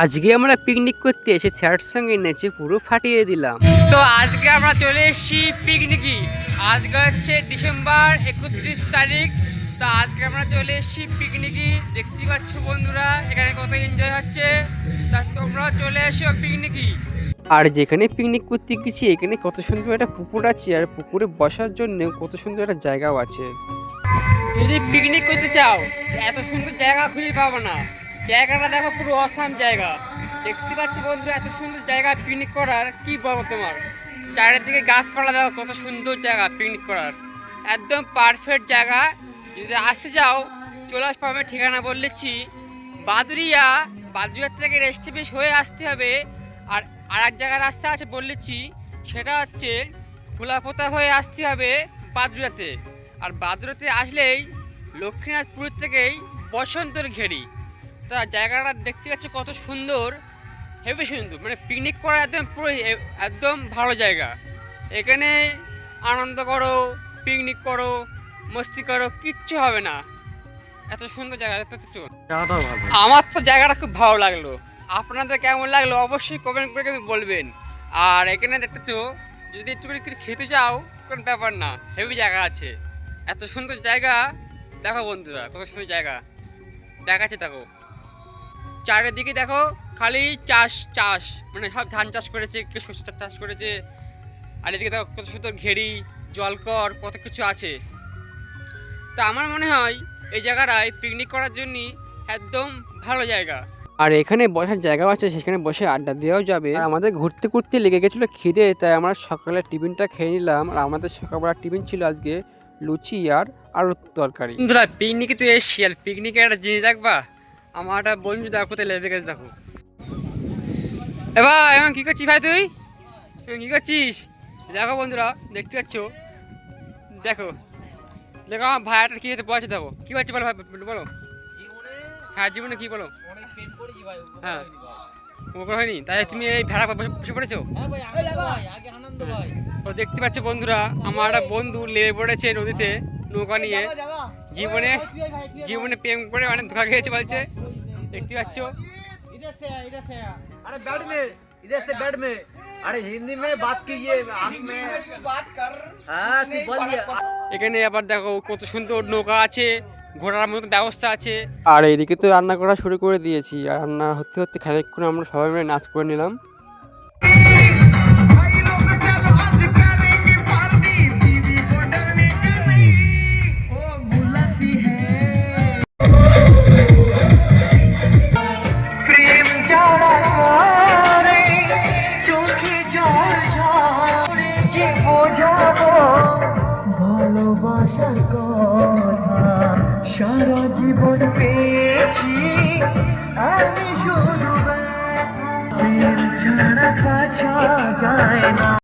আজকে আমরা পিকনিক করতে এসে স্যার সঙ্গে নেচে পুরো ফাটিয়ে দিলাম। তো আজকে আমরা চলে এসেছি পিকনিকই। আজকে হচ্ছে ডিসেম্বর 31 তারিখ। তো আজকে আমরা চলে এসেছি পিকনিকই। দেখতেই পাচ্ছ বন্ধুরা এখানে কত এনজয় হচ্ছে। তা তোমরা চলে এসো পিকনিকই। আর যেখানে পিকনিক করতে গেছি এখানে কত সুন্দর একটা পুকুর আছে, আর পুকুরে বসার জন্য কত সুন্দর একটা জায়গাও আছে। যদি পিকনিক করতে চাও এত সুন্দর জায়গা খুঁজে পাবো না। জায়গাটা দেখো পুরো অসাম জায়গা। দেখতে পাচ্ছ বন্ধুরা এত সুন্দর জায়গা পিকনিক করার কি বলবো তোমার। চারিদিকে গাছপালা দেখো কত সুন্দর জায়গা পিকনিক করার, একদম পারফেক্ট জায়গা। যদি আসতে যাও চলে আসবো। আমি ঠিকানা বলেছি বাদুরিয়া। বাদুরিয়া থেকে রেস্ট বেশ হয়ে আসতে হবে। আর এক জায়গায় রাস্তা আছে বলেছি, সেটা হচ্ছে ফুলাপোতা হয়ে আসতে হবে বাদুরিয়াতে। আর বাদুরিয়াতে আসলেই লক্ষ্মীনাথপুর থেকেই বসন্তর ঘেরি। তা জায়গাটা দেখতে পাচ্ছ কত সুন্দর, হেবি সুন্দর, মানে পিকনিক করা একদম পুরো একদম ভালো জায়গা। এখানে আনন্দ করো, পিকনিক করো, মস্তি করো, কিচ্ছু হবে না। এত সুন্দর জায়গা দেখতে পাচ্ছ। আমার তো জায়গাটা খুব ভালো লাগলো। আপনাদের কেমন লাগলো অবশ্যই কমেন্ট করে বলবেন। আর এখানে দেখতেছ যদি একটু করে কিছু খেতে যাও কোনো ব্যাপার না, হেভি জায়গা আছে। এত সুন্দর জায়গা দেখো বন্ধুরা, কত সুন্দর জায়গা দেখাচ্ছে। দেখো চারিদিকে দেখো খালি চাষ চাষ, মানে সব ধান চাষ করেছে, কেউ শস্য চাষ করেছে। আর এদিকে দেখো কত সুন্দর ঘেরি, জলকর, কত কিছু আছে। তা আমার মনে হয় এই জায়গাটায় পিকনিক করার জন্য একদম ভালো জায়গা। আর এখানে বসার জায়গাও আছে, সেখানে বসে আড্ডা দেওয়াও যাবে। আর আমাদের ঘুরতে ঘুরতে লেগে গেছিলো খিদে, তাই আমরা সকালে টিফিনটা খেয়ে নিলাম। আর আমাদের সকালবেলা টিফিন ছিল আজকে লুচি আর আলুর তরকারি। বন্ধুরা পিকনিকে তো এসছি, আর পিকনিকে একটা জিনিস দেখবা, আমার একটা বন্ধু দেখো কোথায় লেগে গেছে দেখো। এ ভাই এখন কী করছিস ভাই, তুই কী করছিস? দেখো বন্ধুরা দেখতে পাচ্ছ, দেখো দেখো আমার ভাইয়াটার কী হতে বসে দেখো কী হচ্ছে বলো ভাই, বলো। হ্যাঁ জীবনে কি বলো। হ্যাঁ ওগুলো হয়নি, তাই তুমি এই ভেড়া বসে পড়েছো। ও দেখতে পাচ্ছ বন্ধুরা আমার একটা বন্ধু লেগে পড়েছে নদীতে নৌকা নিয়ে। জীবনে জীবনে প্রেম করে অনেক ধোকা খেয়েছে বলছে, দেখতে পাচ্ছ। इधर से बेड में, अरे हिंदी में बात कीजिए, बात कर। हाँ बोलिए। এখানে আবার দেখো কত সুন্দর নৌকা আছে, ঘোরার মতো ব্যবস্থা আছে। আর এইদিকে তো রান্না করা শুরু করে দিয়েছি। আর রান্না হতে হতে খানিকক্ষণ আমরা সবাই মিলে নাচ করে নিলাম। ভালোবাসার কথা সারা জীবন পেয়েছি আমি, শুধু ছাড়া কাছা যায় না।